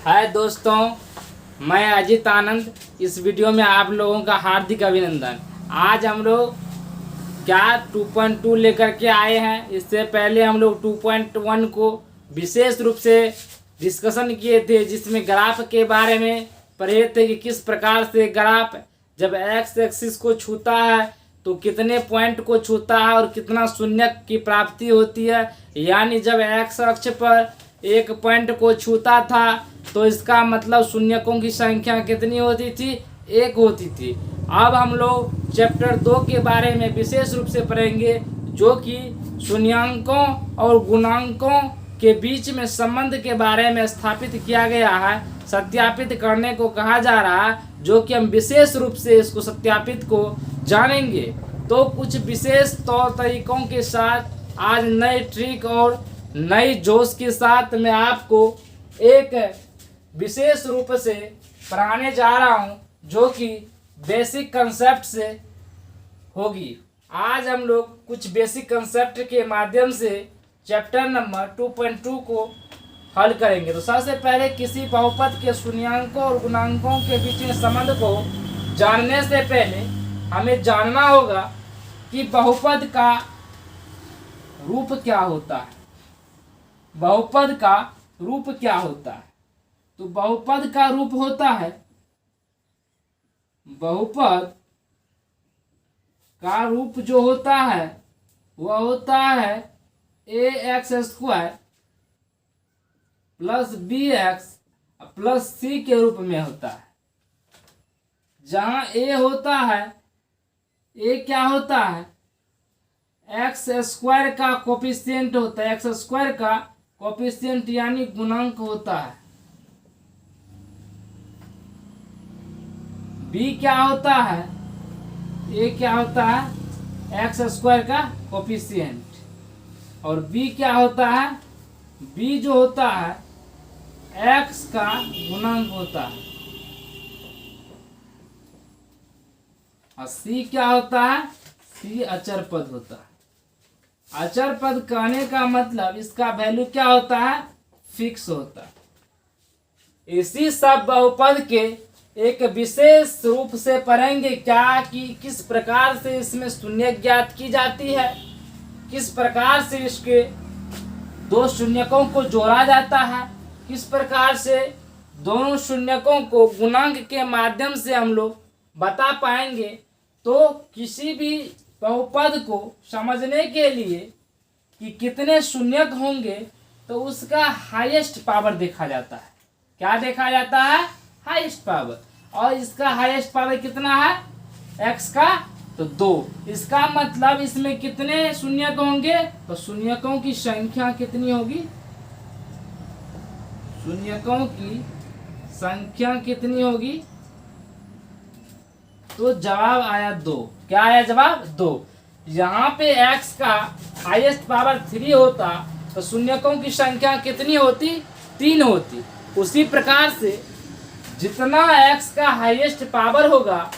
हाय दोस्तों, मैं अजित आनंद। इस वीडियो में आप लोगों का हार्दिक अभिनंदन। आज हम लोग क्या 2.2 लेकर के आए हैं। इससे पहले हम लोग 2.1 को विशेष रूप से डिस्कशन किए थे, जिसमें ग्राफ के बारे में पढ़े थे कि किस प्रकार से ग्राफ जब एक्स एक्सिस को छूता है तो कितने पॉइंट को छूता है और कितना शून्य की प्राप्ति होती है। यानी जब एक्स अक्ष पर एक पॉइंट को छूता था तो इसका मतलब शून्यकों की संख्या कितनी होती थी? एक होती थी। अब हम लोग चैप्टर 2 के बारे में विशेष रूप से पढ़ेंगे, जो कि शून्यांकों और गुणांकों के बीच में संबंध के बारे में स्थापित किया गया है, सत्यापित करने को कहा जा रहा है, जो कि हम विशेष रूप से इसको सत्यापित को जानेंगे। तो कुछ विशेष तौर तरीकों के साथ आज नए ट्रिक और नई जोश के साथ मैं आपको एक विशेष रूप से पढ़ाने जा रहा हूं, जो कि बेसिक कंसेप्ट से होगी। आज हम लोग कुछ बेसिक कंसेप्ट के माध्यम से चैप्टर नंबर 2.2 को हल करेंगे। तो सबसे पहले किसी बहुपद के शून्यांकों और गुणांकों के बीच में संबंध को जानने से पहले हमें जानना होगा कि बहुपद का रूप क्या होता है। बहुपद का रूप क्या होता है? तो बहुपद का रूप होता है, बहुपद का रूप जो होता है वह होता है ax² plus bx plus c के रूप में होता है। जहां a होता है, a क्या होता है? x² का कोफिशिएंट होता है, x² का कोफिशिएंट यानी गुणांक होता है। b क्या होता है? a क्या होता है? x² का कोफिशिएंट। और b क्या होता है? b जो होता है x का गुणांक होता है। और c क्या होता है? c अचर पद होता है। अचर पद कहने का मतलब इसका वैल्यू क्या होता है? फिक्स होता है। इसी सब बहुपद के एक विशेष रूप से पढ़ेंगे क्या कि किस प्रकार से इसमें शून्य ज्ञात की जाती है, किस प्रकार से इसके दो शून्यकों को जोड़ा जाता है, किस प्रकार से दोनों शून्यकों को गुणांक के माध्यम से हम लोग बता पाएंगे। तो किसी भी बहुपद को समझने के लिए कि कितने शून्यक होंगे तो उसका हाईएस्ट पावर देखा जाता है। क्या देखा जाता है? Highest power. और इसका हाईएस्ट पावर कितना है? x का तो 2। इसका मतलब इसमें कितने शून्यक होंगे? तो शून्यकों की संख्या कितनी होगी? शून्यकों की संख्या कितनी होगी? तो जवाब आया 2। क्या आया जवाब? 2। यहाँ पे x का हाईएस्ट पावर 3 होता तो शून्यकों की संख्या कितनी होती? 3 होती। उसी प्रकार से जितना x का हाईएस्ट पावर होगा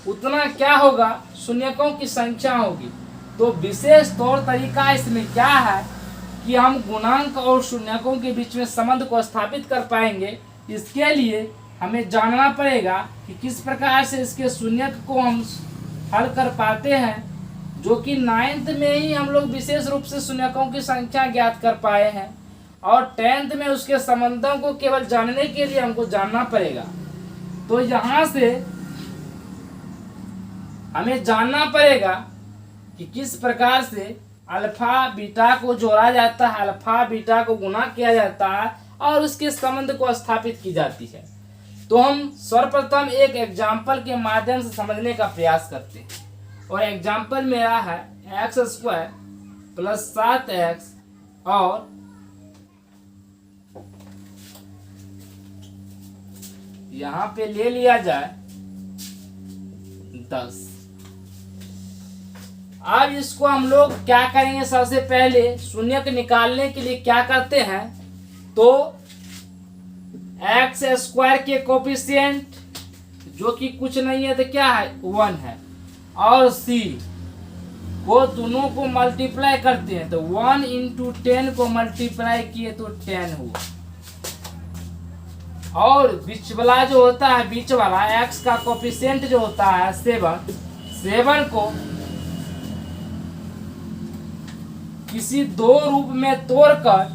उतना क्या होगा? शून्यकों की संख्या होगी। तो विशेष तौर तरीका इसमें क्या है कि हम गुणांक और शून्यकों के बीच में संबंध को स्थापित कर पाएंगे। इसके लिए हमें जानना पड़ेगा कि किस प्रकार से इसके शून्यक को हम हल कर पाते हैं, जो कि 9th में ही हम लोग विशेष रूप से शून्यकों की संख्या ज्ञात कर पाए हैं। और 10th में उसके संबंधों को केवल जानने के लिए हमको जानना पड़ेगा। तो यहाँ से हमें जानना पड़ेगा कि किस प्रकार से अल्फा बीटा को जोड़ा जाता है, अल्फा बीटा को गुणा किया जाता है और उसके संबंध को स्थापित की जाती है। तो हम सर्वप्रथम एक एग्जाम्पल के माध्यम से समझने का प्रयास करते हैं। और एग्जाम्पल मेरा है x² प्लस 7x और यहाँ पे ले लिया जाए 10। अब इसको हम लोग क्या करेंगे? सबसे पहले शून्यक निकालने के लिए क्या करते हैं? तो x² के कोफिशिएंट जो कि कुछ नहीं है तो क्या है? 1 है। और c को दोनों को मल्टीप्लाई करते हैं तो 1 × 10 को मल्टीप्लाई किए तो 10 हुआ। और बीच वाला जो होता है, बीच वाला x का कोफिशिएंट जो होता है 7 को किसी दो रूप में तोड़कर,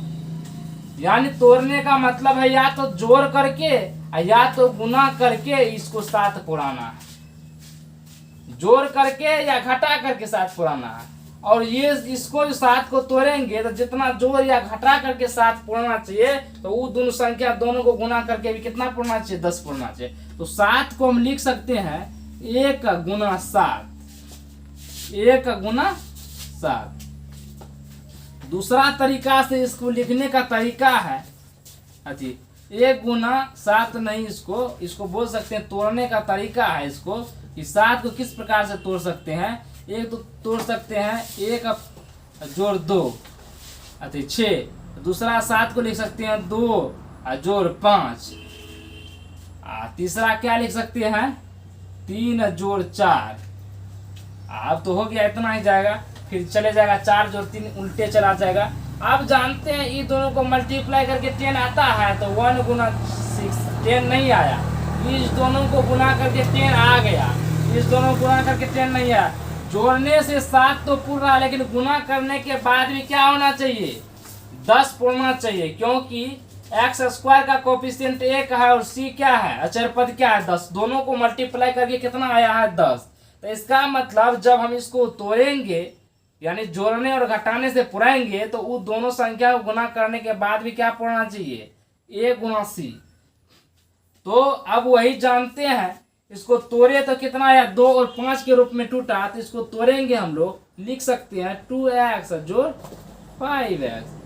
यानी तोड़ने का मतलब है या तो जोड़ करके या तो गुना करके इसको साथ पुराना है, जोड़ करके या घटा करके साथ पुराना है। और ये इसको जो साथ को तोड़ेंगे तो जितना जोड़ या घटा करके साथ पुराना चाहिए, तो वो दोनों संख्या दोनों को गुना करके भी कितना पुराना चाहिए, 10 पुराना चाहिए। तो 7 को हम लिख सकते हैं 1 गुना 7, 1 गुना 7। दूसरा तरीका से इसको लिखने का तरीका है, अच्छी 1 गुना 7 नहीं, इसको बोल सकते हैं तोड़ने का तरीका है इसको, कि 7 को किस प्रकार से तोड़ सकते हैं। एक तो तोड़ सकते हैं 1 जोड़ 2 अच्छा 6। दूसरा 7 को लिख सकते हैं 2 जोड़ 5। तीसरा क्या लिख सकते हैं 3 जोड़ 4। अब तो हो गया, इतना ही जाएगा, फिर चले जाएगा 4 जोड़ 3 उल्टे चला जाएगा। आप जानते हैं ये दोनों को मल्टीप्लाई करके 10 आता है, तो 1 गुना 6 10 नहीं आया। इस दोनों को गुना करके 10 आ गया, इस दोनों को गुना करके 10 नहीं आया। जोड़ने से 7 तो पूर्ण रहा, लेकिन गुना करने के बाद भी क्या होना चाहिए, 10 पूर्णा चाहिए, क्योंकि एक्स स्क्वायर का कोफिशिएंट 1 है और सी क्या है, अचर पद क्या है 10। दोनों को मल्टीप्लाई करके कितना आया है 10। तो इसका मतलब जब हम इसको तोड़ेंगे यानी जोड़ने और घटाने से पुराएंगे, तो वो दोनों संख्या को गुना करने के बाद भी क्या पढ़ना चाहिए, 1 गुना सी। तो अब वही जानते हैं, इसको तोड़े तो कितना आया 2 और 5 के रूप में टूटा, तो इसको तोड़ेंगे हम लोग, लिख सकते हैं 2x जोड़ 5x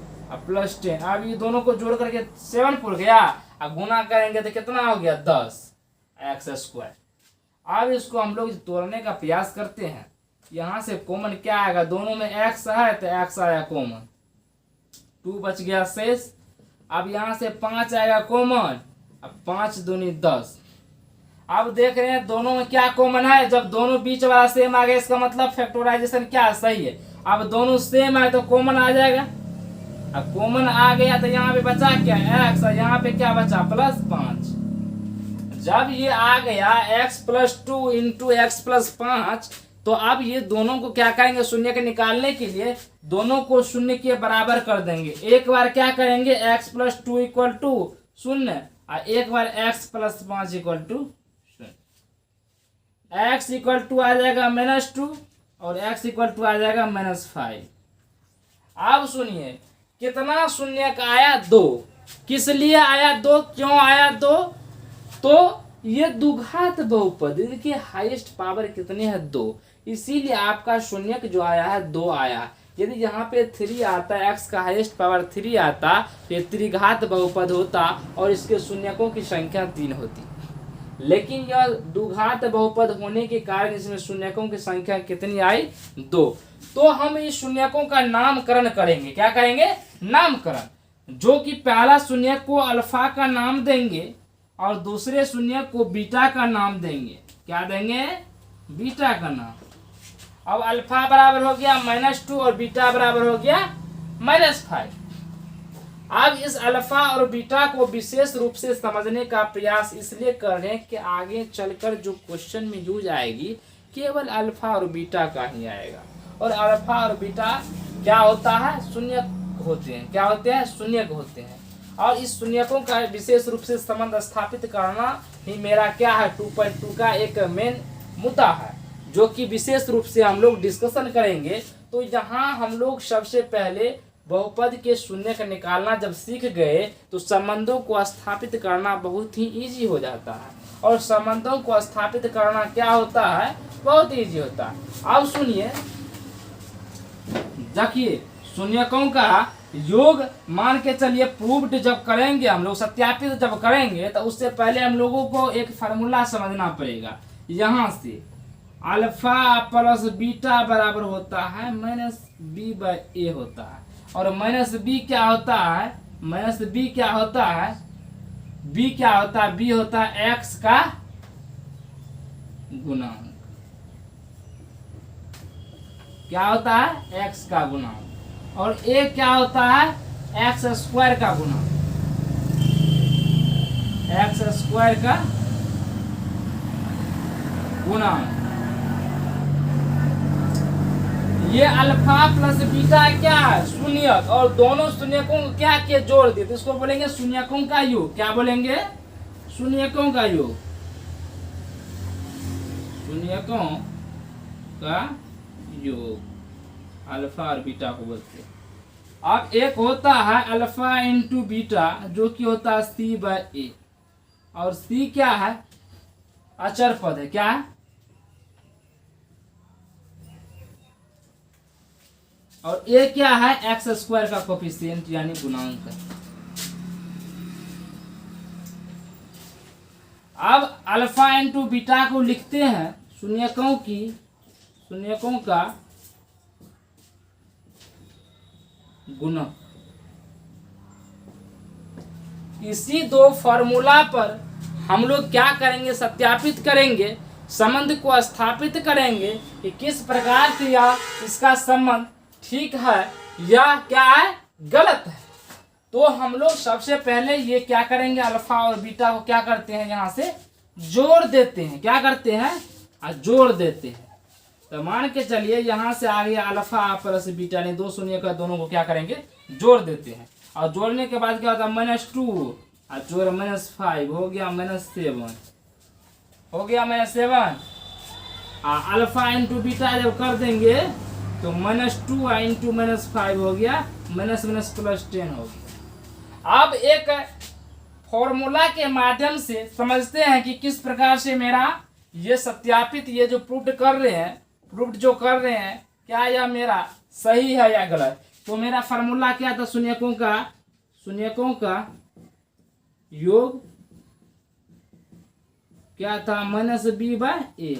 प्लस 10। अब ये दोनों को जोड़ करके 7 पुर गया, अब गुना करेंगे तो कितना हो गया 10x स्क्वायर। अब इसको हम लोग तोड़ने का प्रयास करते हैं। यहाँ से कॉमन क्या आएगा, दोनों में x है तो x आया कॉमन, 2 बच गया शेष। अब यहाँ से 5 आएगा कॉमन, अब 5 दूनी 10। अब देख रहे हैं दोनों में क्या कॉमन है, जब दोनों बीच वाला सेम आ गया इसका मतलब फैक्टराइजेशन क्या सही है। अब दोनों सेम है तो कॉमन आ जाएगा, अब कॉमन आ गया तो यहाँ पे बचा क्या x, यहाँ पे क्या बचा प्लस 5। जब ये आ गया x plus 2 into x plus 5, तो अब ये दोनों को क्या करेंगे, शून्य के निकालने के लिए दोनों को शून्य के बराबर कर देंगे। एक बार क्या करेंगे x प्लस 2 इक्वल टू 0 और एक बार x plus 5 equal to 0। x equal to आ जाएगा -2 और x इक्वल टू आ जाएगा -5। अब सुनिए कितना शून्य का आया 2। किस लिए आया 2, क्यों आया 2, तो ये द्विघात बहुपद, इनकी हाईएस्ट पावर कितनी है 2, इसीलिए आपका शून्य जो आया है 2 आया। यदि यहाँ पे 3 आता, x का हाईएस्ट पावर 3 आता, तो ये त्रिघात बहुपद होता और इसके शून्यकों की संख्या 3 होती। लेकिन यह द्विघात बहुपद होने के कारण इसमें शून्यकों की संख्या कितनी आई 2। तो हम इस शून्यकों का नामकरण करेंगे, क्या करेंगे, नामकरण। जो कि पहला शून्य को अल्फा का नाम देंगे और दूसरे शून्य को बीटा का नाम देंगे। क्या देंगे, बीटा का नाम। अब अल्फा बराबर हो गया -2 और बीटा बराबर हो गया -5। अब इस अल्फा और बीटा को विशेष रूप से समझने का प्रयास इसलिए कर रहे हैं कि आगे चलकर जो क्वेश्चन में यूज आएगी केवल अल्फा और बीटा का ही आएगा। और अल्फा और बीटा क्या होता है, शून्य होते हैं। क्या होते हैं, शून्य होते हैं। और इस शून्यकों का विशेष रूप से संबंध स्थापित करना ही मेरा क्या है 2.2 का एक मेन मुद्दा है, जो कि विशेष रूप से हम लोग डिस्कशन करेंगे। तो यहाँ हम लोग सबसे पहले बहुपद के शून्य का निकालना जब सीख गए तो संबंधों को स्थापित करना बहुत ही इजी हो जाता है। और संबंधों को स्थापित करना क्या होता है, बहुत इजी होता है। अब सुनिए, देखिए शून्यकों का योग मान के चलिए प्रूव्ड जब करेंगे हम लोग, सत्यापित जब करेंगे, तो उससे पहले हम लोगों को एक फार्मूला समझना पड़ेगा। यहाँ से अल्फा प्लस बीटा बराबर होता है -b/a होता है। और -b क्या होता है, -b क्या होता है, b क्या होता है, b होता है x का गुणांक। क्या होता है, x का गुणांक। और a क्या होता है, x स्क्वायर का गुणांक, स्क्वायर का गुणांक। ये अल्फा प्लस बीटा क्या है, शून्यक, और दोनों शून्यकों को क्या के जोड़ दिए तो इसको बोलेंगे शून्यकों का योग। क्या बोलेंगे, शून्यकों का योग, शून्यकों का योग अल्फा और बीटा को बोलते हैं। अब एक होता है अल्फा इंटू बीटा जो कि होता है सी बाय ए, और सी क्या है, अचर पद है। क्या है, और ए क्या है, एक्स स्क्वायर का कोफिशिएंट यानी गुणांक है। अब अल्फा इंटू बीटा को लिखते हैं शून्यकों का गुणक। इसी दो फॉर्मूला पर हम लोग क्या करेंगे, सत्यापित करेंगे, संबंध को स्थापित करेंगे कि किस प्रकार से या इसका संबंध ठीक है या क्या है, गलत है। तो हम लोग सबसे पहले ये क्या करेंगे, अल्फा और बीटा को क्या करते हैं, यहाँ से जोड़ देते हैं। क्या करते हैं, जोड़ देते हैं। तो मान के चलिए यहाँ से आ गया अल्फा प्लस बीटा ने दो शून्य का, दोनों को क्या करेंगे, जोड़ देते हैं। और जोड़ने के बाद क्या होता है, -2 और जोड़ -5 हो गया -7, हो गया -7। अल्फा इंटू बीटा जब कर देंगे तो -2 इंटू -5 हो गया, +10 हो गया। अब एक फॉर्मूला के माध्यम से समझते हैं कि किस प्रकार से मेरा ये सत्यापित, ये जो प्रूफ कर रहे हैं क्या यह मेरा सही है या गलत। तो मेरा फॉर्मूला क्या था, शून्यकों का योग क्या था, -b/a।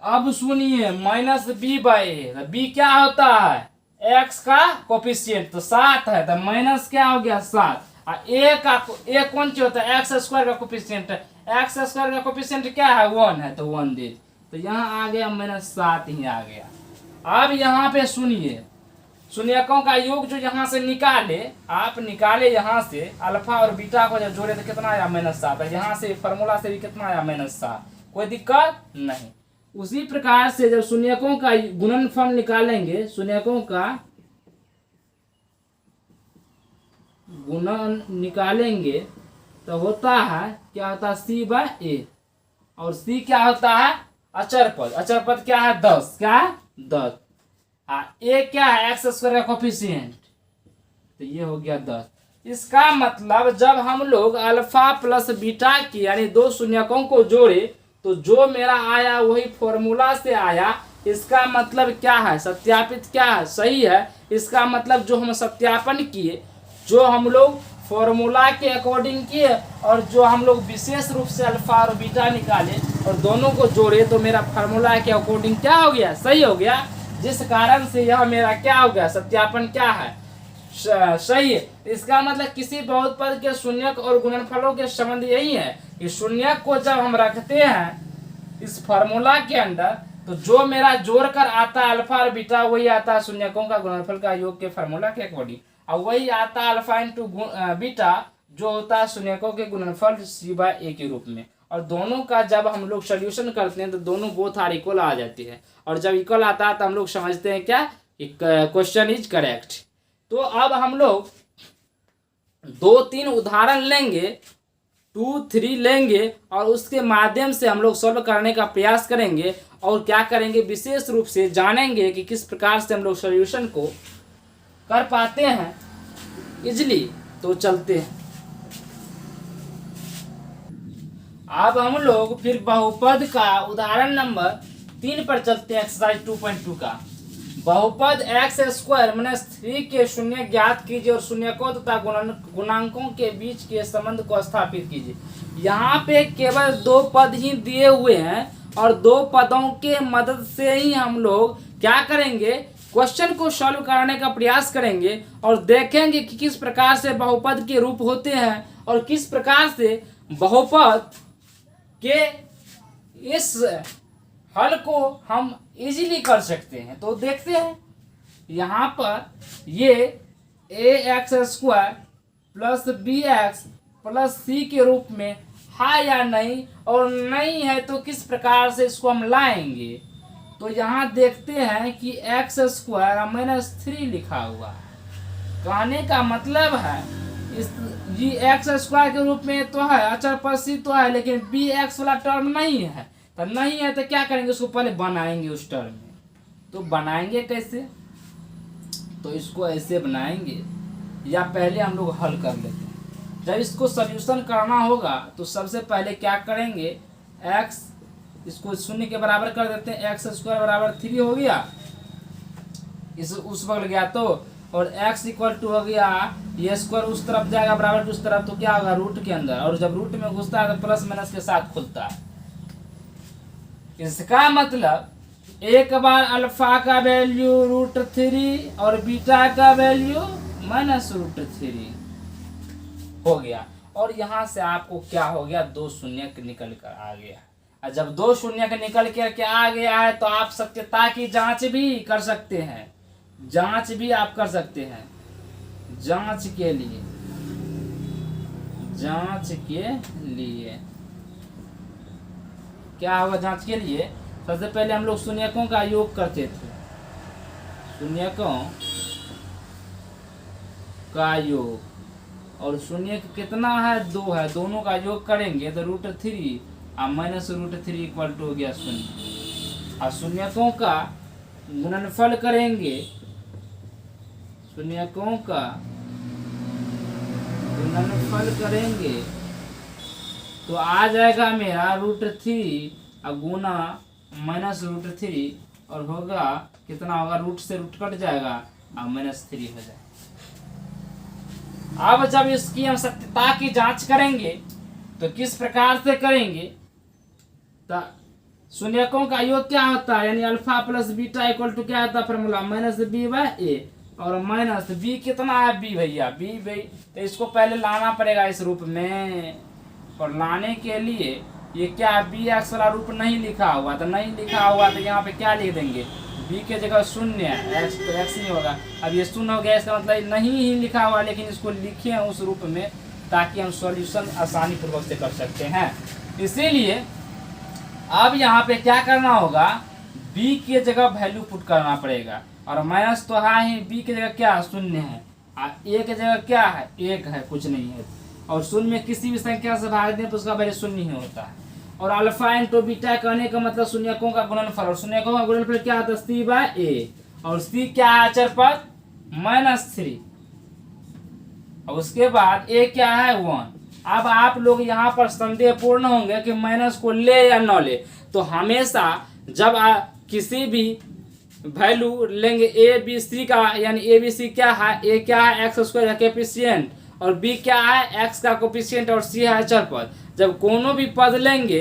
अब सुनिए, -b/a, b क्या होता है, x का कोफिशिएंट, तो 7 है, तो माइनस क्या हो गया 7। a कौन सी होता है, एक्स स्क्वायर का कोफिशिएंट है, एक्स स्क्वायर का कोफिशिएंट क्या है, 1 है, तो 1 दे, तो यहाँ आ गया -7 ही आ गया। अब यहाँ पे सुनिए, शून्यकों का योग जो यहाँ से निकाले यहाँ से अल्फा और बीटा को जब जोड़े तो कितना आया, -7 है। यहाँ से फॉर्मूला से भी कितना आया, -7, कोई दिक्कत नहीं। उसी प्रकार से जब शून्यकों का गुणनफल निकालेंगे, शून्यकों का गुणन निकालेंगे तो होता है क्या होता है, c/a, और c क्या होता है, अचर पद क्या है, 10, क्या है 10। a क्या है, एक्स स्क्वायर का कोफिशिएंट, तो ये हो गया 10। इसका मतलब जब हम लोग अल्फा प्लस बीटा की यानी दो शून्यकों को जोड़े तो जो मेरा आया वही फॉर्मूला से आया। इसका मतलब क्या है, सत्यापित क्या है, सही है। इसका मतलब जो हम सत्यापन किए, जो हम लोग फॉर्मूला के अकॉर्डिंग किए और जो हम लोग विशेष रूप से अल्फा और बीटा निकाले और दोनों को जोड़े तो मेरा फॉर्मूला के अकॉर्डिंग क्या हो गया, सही हो गया। जिस कारण से यह मेरा क्या हो गया, सत्यापन क्या है, सही है। इसका मतलब किसी बहुपद के शून्यक और गुणनफलों के संबंध यही है कि शून्यक को जब हम रखते हैं इस फॉर्मूला के अंदर तो जो मेरा जोड़ कर आता है अल्फा और बीटा वही आता है शून्यकों का गुणनफल का योग के फॉर्मूला के अकॉर्डिंग, और वही आता है अल्फा इंटू बीटा जो होता है शून्यकों के गुणनफल c/a के रूप में। और दोनों का जब हम लोग सोल्यूशन करते हैं तो दोनों बोथ आर इक्वल आ जाती है, और जब इक्वल आता है तो हम लोग समझते हैं क्या, क्वेश्चन इज करेक्ट। तो अब हम लोग 2-3 उदाहरण लेंगे, 2-3 लेंगे और उसके माध्यम से हम लोग सॉल्व करने का प्रयास करेंगे और क्या करेंगे, विशेष रूप से जानेंगे कि किस प्रकार से हम लोग सॉल्यूशन को कर पाते हैं इजली। तो चलते हैं, अब हम लोग फिर बहुपद का उदाहरण नंबर 3 पर चलते हैं। एक्सरसाइज 2.2 का बहुपद x² - 3 के शून्य ज्ञात कीजिए और शून्यकों तथा गुणांकों के बीच के संबंध को स्थापित कीजिए। यहाँ पे केवल 2 पद ही दिए हुए हैं और 2 पदों के मदद से ही हम लोग क्या करेंगे, क्वेश्चन को सॉल्व करने का प्रयास करेंगे और देखेंगे कि किस प्रकार से बहुपद के रूप होते हैं और किस प्रकार से बहुपद के इस हल को हम इजीली कर सकते हैं। तो देखते हैं, यहाँ पर ये ax² + bx प्लस सी के रूप में है या नहीं, और नहीं है तो किस प्रकार से इसको हम लाएंगे। तो यहाँ देखते हैं कि एक्स स्क्वायर माइनस 3 लिखा हुआ है। कहने का मतलब है इस ये एक्स स्क्वायर के रूप में तो है, अचर पर सी तो है, लेकिन बी एक्स वाला टर्म नहीं है। तो नहीं है तो क्या करेंगे, उसको पहले बनाएंगे उस टर्म में। तो बनाएंगे कैसे, तो इसको ऐसे बनाएंगे, या पहले हम लोग हल कर लेते हैं। जब इसको सॉल्यूशन करना होगा तो सबसे पहले क्या करेंगे, एक्स इसको 0 के बराबर कर देते हैं। एक्स स्क्वायर बराबर 3 हो गया, इस उस बगल गया तो, और x इक्वल टू हो गया ये स्क्वायर उस तरफ जाएगा बराबर टू उस तरफ, तो क्या होगा रूट के अंदर, और जब रूट में घुसता है तो प्लस माइनस के साथ खुलता है। इसका मतलब एक बार अल्फा का वैल्यू √3 और बीटा का वैल्यू -√3 हो गया, और यहाँ से आपको क्या हो गया, 2 शून्य निकल कर आ गया। और जब 2 शून्य निकल कर आ गया है तो आप सत्यता की जांच भी कर सकते हैं। जांच भी आप कर सकते हैं। जांच के लिए क्या होगा, जांच के लिए सबसे पहले हम लोग शून्यकों का योग करते थे। शून्यकों का योग, और शून्य कितना है, 2 है, दोनों का योग करेंगे तो √3 और -√3 इक्वल टू हो गया 0। और शून्यकों का गुणनफल करेंगे, शून्यकों का गुणनफल करेंगे तो आ जाएगा मेरा √3 और गुना -√3, और होगा कितना होगा, रूट से रूट कट जाएगा और -3 हो जाएगा। अब जब इसकी हम सत्यता की जांच करेंगे तो किस प्रकार से करेंगे, तो शून्यकों का योग क्या होता है, यानी alpha plus beta equal to क्या होता है फॉर्मूला, -b/a, और माइनस b कितना है, b भैया, b भाई, तो इसको पहले लाना पड़ेगा इस रूप में। और लाने के लिए ये क्या है, बी एक्स वाला रूप नहीं लिखा हुआ, तो नहीं लिखा हुआ तो यहाँ पे क्या लिख देंगे, b के जगह 0 है, x तो x नहीं होगा। अब ये 0 हो गया, इसका मतलब नहीं ही लिखा हुआ, लेकिन इसको लिखे हैं उस रूप में ताकि हम सॉल्यूशन आसानी पूर्वक से कर सकते हैं। इसीलिए अब यहाँ पे क्या करना होगा, b की जगह वैल्यू पुट करना पड़ेगा, और माइनस तो है ही, b की जगह क्या 0 है, और a की जगह क्या है 1 है, कुछ नहीं है, और 0 में किसी भी संख्या से भाग दें तो उसका वैल्यू 0 ही होता है। और अल्फा इंटू बीटा कहने का मतलब शून्यकों का गुणनफल, और शून्यकों का गुणनफल क्या होता है, c/a, और c क्या है अचर पर -3, और उसके बाद a क्या है 1। अब आप लोग यहाँ पर संदेह पूर्ण होंगे कि माइनस को ले या न ले, तो हमेशा जब किसी भी वैल्यू लेंगे ए बी सी का, यानी ए बी सी क्या है, ए क्या है एक्स स्क्वायर का कोएफिशिएंट, और बी क्या है एक्स का कोएफिशिएंट, और सी है अचर पद। जब कोनो भी पद लेंगे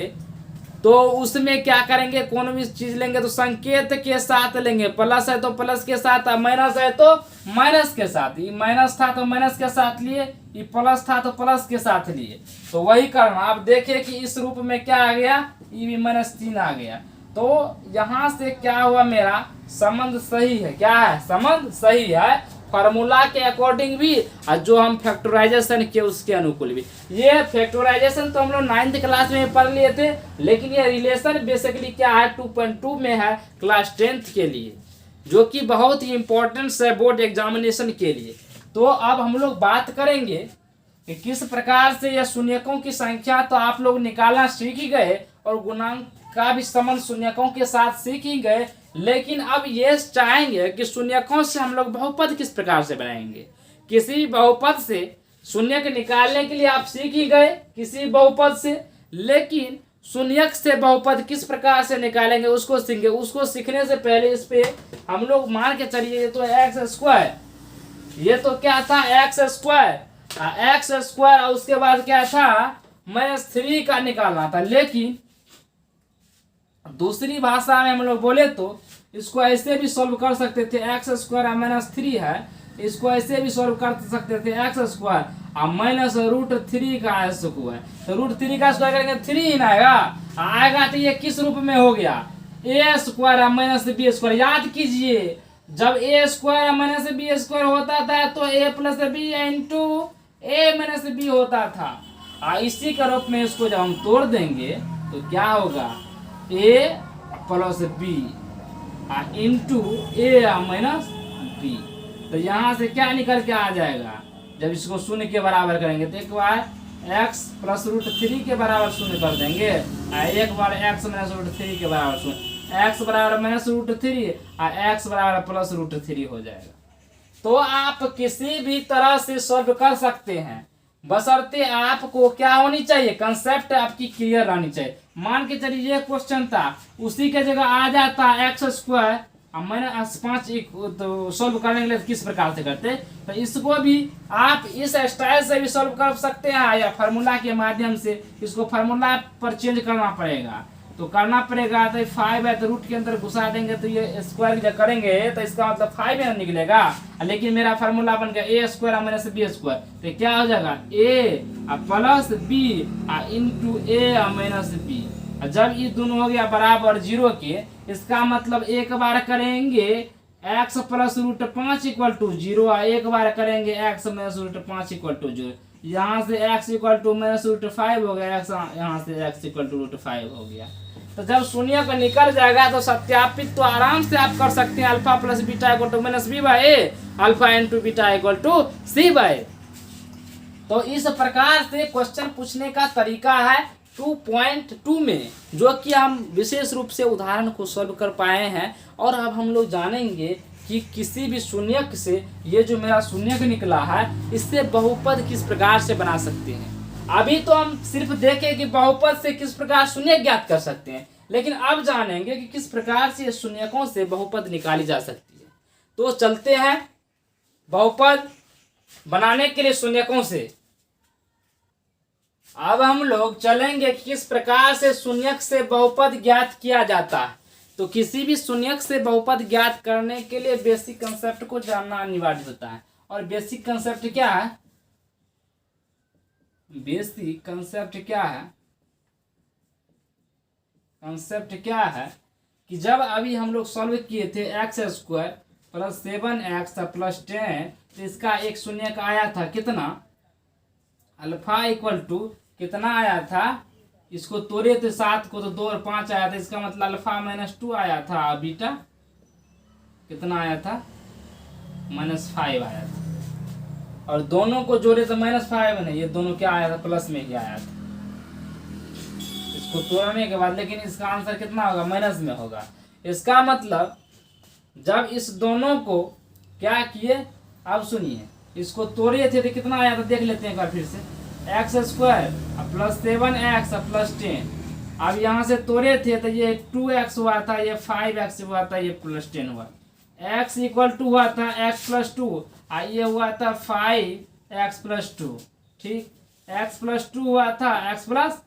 तो उसमें क्या करेंगे, कोनो भी चीज लेंगे तो संकेत के साथ लेंगे, प्लस है तो प्लस के साथ, माइनस है तो माइनस के साथ। ये माइनस था तो माइनस के साथ लिए, ये प्लस था तो प्लस के साथ लिए, तो वही करना। आप देखिए कि इस रूप में क्या आ गया, ये भी -3 आ गया। तो यहाँ से क्या हुआ, मेरा संबंध सही है, क्या है, संबंध सही है फार्मूला के अकॉर्डिंग भी, और जो हम फैक्टराइजेशन के उसके अनुकूल भी। ये फैक्टराइजेशन तो हम लोग 9th क्लास में पढ़ लिए थे, लेकिन ये रिलेशन बेसिकली क्या है 2.2 में है क्लास 10th के लिए, जो कि बहुत ही इंपॉर्टेंट है बोर्ड एग्जामिनेशन के लिए। तो अब हम लोग बात करेंगे कि किस प्रकार से यह शून्यकों की संख्या तो आप लोग निकालना सीख ही गए, और गुणांक का भी संबंध शून्यकों के साथ सीख ही गए, लेकिन अब ये चाहेंगे कि शून्यकों से हम लोग बहुपद किस प्रकार से बनाएंगे। किसी भी बहुपद से शून्यक निकालने के लिए आप सीख ही गए किसी बहुपद से, लेकिन शून्यक से बहुपद किस प्रकार से निकालेंगे उसको सीखेंगे। उसको सीखने से पहले इस पे हम लोग मान के चलिए, ये तो एक्स स्क्वायर, ये तो क्या था एक्स स्क्वायर, और उसके बाद क्या था -3 का निकालना था। लेकिन दूसरी भाषा में हम लोग बोले तो इसको ऐसे भी सॉल्व कर सकते थे, एक्स स्क्वायर -3 है, इसको ऐसे भी सॉल्व कर सकते थे एक्स स्क्वायर और -√3 का स्क्वायर। तो √3 का स्क्वायर करेंगे 3 ही ना आएगा, तो ये किस रूप में हो गया, a स्क्वायर -b स्क्वायर। याद कीजिए जब a स्क्वायर -b स्क्वायर होता था तो a + b into a - b होता था, इसी के रूप में इसको जब हम तोड़ देंगे तो क्या होगा, a plus B into A minus B. तो यहाँ से क्या निकल के आ जाएगा, जब इसको शून्य के बराबर करेंगे तो एक बार x प्लस रूट 3 के बराबर शून्य कर देंगे, एक बार x माइनस रूट 3 के बराबर शून्य, x बराबर माइनस रूट 3 और x बराबर प्लस रूट 3 हो जाएगा। तो आप किसी भी तरह से सॉल्व कर सकते हैं, बशर्ते आपको क्या होनी चाहिए, कंसेप्ट आपकी क्लियर रहनी चाहिए। मान के चलिए ये क्वेश्चन था, उसी के जगह आ जाता एक्स स्क्वायर, मैंने 5 तो सॉल्व करने के लिए किस प्रकार से करते, तो इसको भी आप इस स्टाइल से भी सॉल्व कर सकते हैं या फार्मूला के माध्यम से इसको फार्मूला पर चेंज करना पड़ेगा। तो करना पड़ेगा तो 5 है तो रूट के अंदर घुसा देंगे तो ये स्क्वायर जब करेंगे तो इसका मतलब 5 है निकलेगा, लेकिन मेरा फार्मूला बन गया ए स्क्वायर माइनस बी स्क्वायर, तो क्या हो जाएगा ए plus B into A minus B. जब ये दोनों हो गया बराबर 0 के, इसका मतलब एक बार करेंगे x plus root 5 equal to 0, एक बार करेंगे x minus root 5 equal to 0। यहाँ से x equal to minus root 5 हो गया, यहाँ से x इक्वल टू रूट 5 हो गया। तो जब शून्य का निकल जाएगा तो सत्यापित तो आराम से आप कर सकते हैं, alpha plus beta equal to minus B by A, alpha into beta equal to C by. तो इस प्रकार से क्वेश्चन पूछने का तरीका है 2.2 में, जो कि हम विशेष रूप से उदाहरण को सॉल्व कर पाए हैं। और अब हम लोग जानेंगे कि किसी भी शून्यक से, ये जो मेरा शून्यक निकला है, इससे बहुपद किस प्रकार से बना सकते हैं। अभी तो हम सिर्फ देखें कि बहुपद से किस प्रकार शून्य ज्ञात कर सकते हैं, लेकिन अब जानेंगे कि किस प्रकार से शून्यकों से बहुपद निकाली जा सकती है। तो चलते हैं बहुपद बनाने के लिए शून्यकों से। अब हम लोग चलेंगे किस प्रकार से शून्यक से बहुपद ज्ञात किया जाता है। तो किसी भी शून्यक से बहुपद ज्ञात करने के लिए बेसिक कंसेप्ट को जानना अनिवार्य होता है। और बेसिक कंसेप्ट क्या है, बेसिक कंसेप्ट क्या है, कंसेप्ट क्या है कि जब अभी हम लोग सॉल्व किए थे x square plus 7x plus 10, तो इसका एक शून्यक आया था कितना, अल्फा इक्वल टू कितना आया था, इसको तोड़े थे 7 को तो 2 और 5 आया था, इसका मतलब अल्फा माइनस 2 आया था, बीटा कितना आया था, -5 आया था। और दोनों को जोड़े तो -5 नहीं, ये दोनों क्या आया था, प्लस में ही आया था इसको तोड़ने के बाद, लेकिन इसका आंसर कितना होगा, माइनस में होगा। इसका मतलब जब इस दोनों को क्या किए, अब सुनिए, इसको तोड़े थे तो कितना आया था, देख लेते हैं एक बार फिर से, x square plus 7x plus 10। अब यहाँ से तोड़े थे तो ये 2x हुआ था, ये 5x हुआ था, ये प्लस 10 हुआ, x इक्वल टू हुआ था x प्लस 2, ये हुआ था 5x प्लस 2, ठीक, x प्लस 2 हुआ था, x प्लस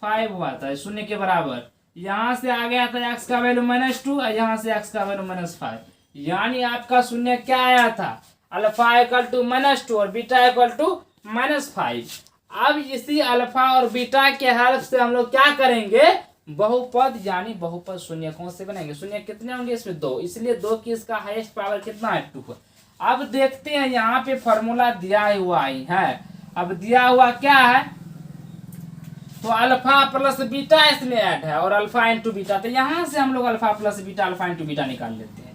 5 हुआ था, शून्य के बराबर। यहाँ से आ गया था x का वैल्यू -2 और यहाँ से x का वैल्यू -5, यानी आपका शून्य क्या आया था, अल्फा इक्वल टू -2 और बीटा इक्वल टू -5। अब इसी अल्फा और बीटा के हेल्प से हम लोग क्या करेंगे, बहुपद यानी बहुपद शून्यकों से बनेंगे। शून्य कितने होंगे इसमें, 2, इसलिए 2 की इसका हाईएस्ट पावर कितना है, 2। अब देखते हैं यहाँ पे फॉर्मूला दिया हुआ ही है। अब दिया हुआ क्या है, तो अल्फा प्लस बीटा इसमें ऐड है और अल्फा इंटू बीटा, तो यहाँ से हम लोग alpha plus beta alpha into beta निकाल लेते हैं।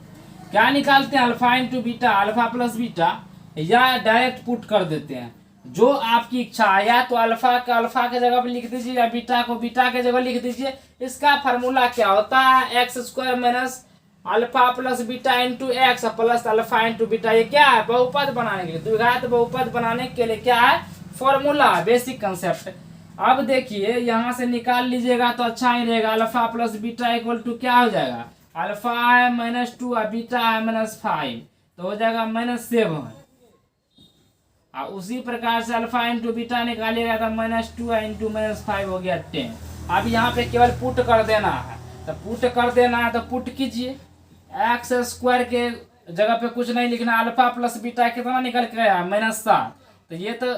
क्या निकालते हैं, alpha into beta alpha plus beta, या डायरेक्ट पुट कर देते हैं, जो आपकी इच्छा है, या तो अल्फा का अल्फा के जगह पे लिख दीजिए या बीटा को बीटा के जगह लिख दीजिए। इसका फार्मूला क्या होता है, x square minus alpha plus beta into x plus alpha into beta. ये क्या है, बहुपद बनाने के लिए, द्विघात बहुपद बनाने के लिए क्या है, फॉर्मूला, बेसिक कंसेप्ट। अब देखिए यहाँ से निकाल लीजिएगा तो अच्छा ही रहेगा, alpha plus beta equal to क्या हो जाएगा, अल्फा है -2 और बीटा है -5, तो हो जाएगा -7। और उसी प्रकार से अल्फा इंटू बीटा निकालिएगा तो -2 इंटू -5 हो गया 10। अब यहाँ पे केवल पुट कर देना है, तो पुट कर देना है तो पुट कीजिए, एक्स स्क्वायर के जगह पे कुछ नहीं लिखना, अल्फा प्लस बीटा कितना निकल के आया, -7, तो ये तो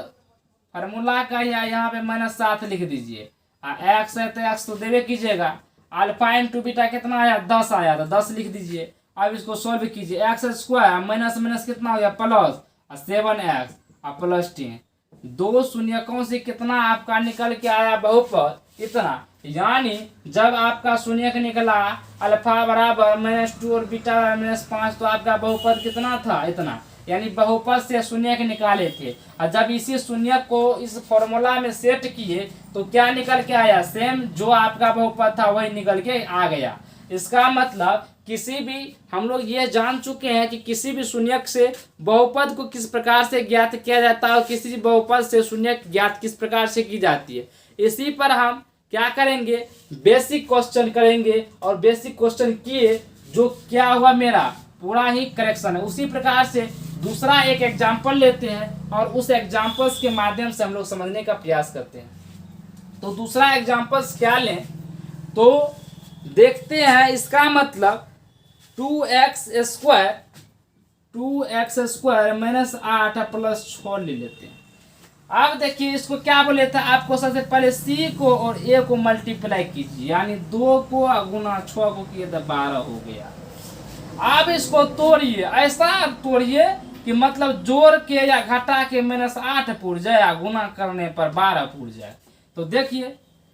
फार्मूला का ही है, यहाँ पे -7 लिख दीजिए। एक्स है तो एक्स तो देवे कीजिएगा, अल्फा इंटू बीटा कितना आया, 10 आया, तो 10 लिख दीजिए। अब इसको सोल्व कीजिए, एक्स स्क्वायर माइनस माइनस कितना हो गया, प्लस 7x और प्लस 10, दो शून्यकों से कितना आपका निकल के आया बहुपद इतना, यानी जब आपका शून्यक निकला अल्फा बराबर -2 और बीटा -5 तो आपका बहुपद कितना था इतना, यानी बहुपद से शून्यक निकाले थे। और जब इसी शून्यक को इस फॉर्मूला में सेट किए तो क्या निकल के आया, सेम जो आपका बहुपद था वही निकल के आ गया। इसका मतलब किसी भी, हम लोग ये जान चुके हैं कि किसी भी शून्यक से बहुपद को किस प्रकार से ज्ञात किया जाता है और किसी भी बहुपद से शून्यक ज्ञात किस प्रकार से की जाती है। इसी पर हम क्या करेंगे, बेसिक क्वेश्चन करेंगे, और बेसिक क्वेश्चन किए जो क्या हुआ मेरा पूरा ही करेक्शन है। उसी प्रकार से दूसरा एक एग्जाम्पल लेते हैं और उस एग्जाम्पल्स के माध्यम से हम लोग समझने का प्रयास करते हैं। तो दूसरा एग्जाम्पल्स क्या लें तो देखते हैं, इसका मतलब 2x स्क्वायर -8 + 6 ले लेते हैं। अब देखिए इसको क्या बोले थे आपको, सबसे पहले c को और a को मल्टीप्लाई कीजिए, यानी 2 को गुना 6 को किए तो 12 हो गया। अब इसको तोड़िए, ऐसा तोड़िए कि मतलब जोड़ के या घटा के -8 पूर जाए या गुना करने पर 12 पूर जाए। तो देखिए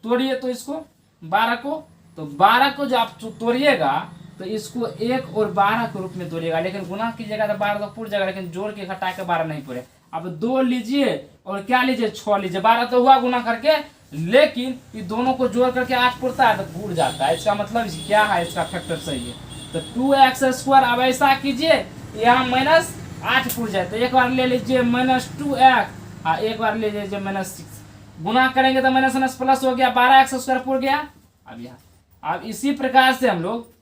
तोड़िए तो इसको 12 को, तो 12 को जो आप तोड़िएगा तो इसको 1 और 12 के रूप में तोड़िएगा, लेकिन गुना कीजिएगा तो 12 तो पूर जाएगा, लेकिन जोड़ के घटा के 12 नहीं पूरे। अब 2 लीजिए और क्या लीजिए 6 लीजिए, 12 तो हुआ गुना करके, लेकिन ये दोनों को जोड़ करके 8 पुरता है तो पूर जाता है। इसका मतलब क्या है, इसका फैक्टर सही है। तो 2x स्क्वायर, अब ऐसा कीजिए यहाँ -8 पूर जाए, तो एक बार ले लीजिए -2x और एक बार ले लीजिए -6, गुना करेंगे तो माइनस प्लस हो गया, 12x स्क्वायर पूर गया। अब यहाँ अब इसी प्रकार से हम लोग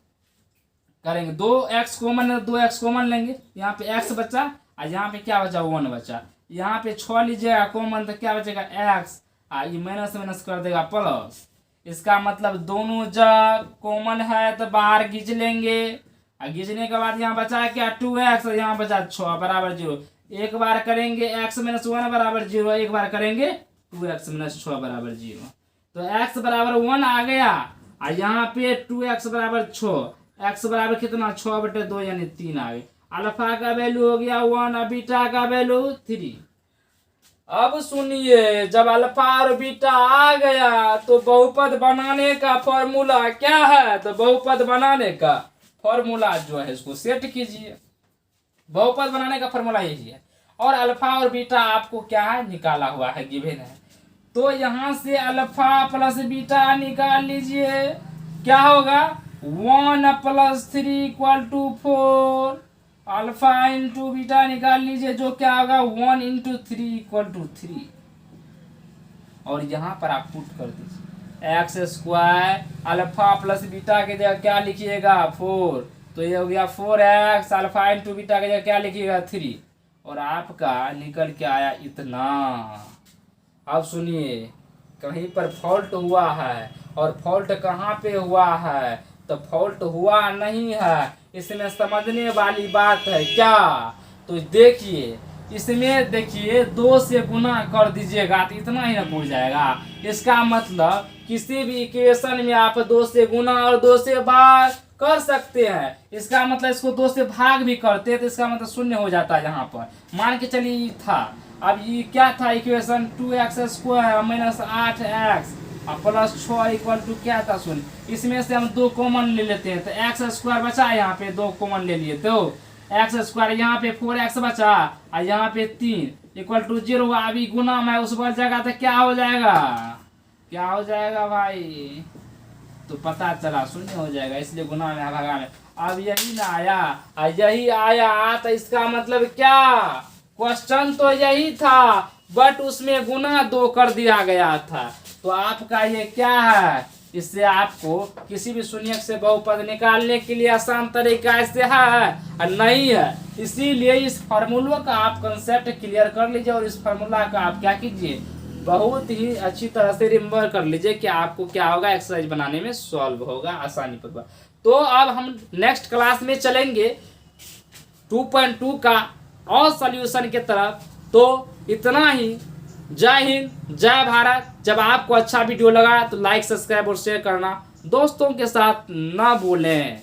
करेंगे, 2x कॉमन है 2x कॉमन लेंगे, यहाँ पे x बचा और यहाँ पे क्या बचा 1 बचा, यहाँ पे 6 लीजिएगा कॉमन तो क्या बचेगा x, ये माइनस कर देगा प्लस। इसका मतलब दोनों जब कॉमन है तो बाहर खींच लेंगे, और खींचने के बाद यहाँ बचा क्या 2x और यहाँ बचा 6 बराबर 0। एक बार करेंगे x - 1 बराबर 0, एक बार करेंगे 2x - 6 बराबर 0। तो x बराबर 1 आ गया और यहाँ पे 2x बराबर 6, x बराबर कितना 6/2 यानी 3 आ गए। अल्फा का वैल्यू हो गया 1 और बीटा का वैल्यू 3। अब सुनिए, जब अल्फा और बीटा आ गया तो बहुपद बनाने का फॉर्मूला क्या है, तो बहुपद बनाने का फॉर्मूला जो है इसको सेट कीजिए। बहुपद बनाने का फॉर्मूला यही है, और अल्फा और बीटा आपको क्या है निकाला हुआ है, गिवन है। तो यहाँ से अल्फा प्लस बीटा निकाल लीजिए, क्या होगा 1 + 3 = 4, अल्फा इंटू बीटा निकाल लीजिए जो क्या होगा 1 × 3 = 3, और यहाँ पर आप पुट कर दीजिए x square alpha plus beta के जगह क्या लिखिएगा 4, तो ये हो गया 4x, अल्फा इंटू बीटा के जगह क्या लिखिएगा 3, और आपका निकल के आया इतना। अब सुनिए, कहीं पर फॉल्ट हुआ है, और फॉल्ट कहाँ पे हुआ है, तो फॉल्ट हुआ नहीं है, इसमें समझने वाली बात है क्या। तो देखिए इसमें देखिए 2 से गुना कर दीजिएगा तो इतना ही ना पूछ जाएगा। इसका मतलब किसी भी इक्वेशन में आप 2 से गुना और 2 से भाग कर सकते हैं। इसका मतलब इसको 2 से भाग भी करते तो इसका मतलब 0 हो जाता है। यहाँ पर मान के चलिए था, अब ये क्या था equation 2x square -8x plus 6 = क्या था 0। इसमें से हम 2 कॉमन ले लेते हैं, तो x स्क्वायर बचा, यहाँ पे 2 कॉमन ले लिए तो x स्क्वायर, यहाँ पे 4x बचा और यहाँ पे 3 = 0। अभी गुना में उस पर जगह तो क्या हो जाएगा, क्या हो जाएगा भाई, तो पता चला 0 हो जाएगा, इसलिए गुना में भागा में। अब यही ना आया और यही आया, तो इसका मतलब क्या, क्वेश्चन तो यही था बट उसमें गुना 2 कर दिया गया था। तो आपका ये क्या है, इससे आपको किसी भी शून्यक से बहुपद निकालने के लिए आसान तरीका इससे है और नहीं है। इसीलिए इस फार्मूला का आप कंसेप्ट क्लियर कर लीजिए और इस फार्मूला का आप क्या कीजिए, बहुत ही अच्छी तरह से रिमेम्बर कर लीजिए कि आपको क्या होगा, एक्सरसाइज बनाने में सॉल्व होगा आसानी पर। तो अब हम नेक्स्ट क्लास में चलेंगे 2.2 का और सॉल्यूशन के तरफ। तो इतना ही, जय हिंद जय भारत। जब आपको अच्छा वीडियो लगा तो लाइक सब्सक्राइब और शेयर करना दोस्तों के साथ ना भूलें।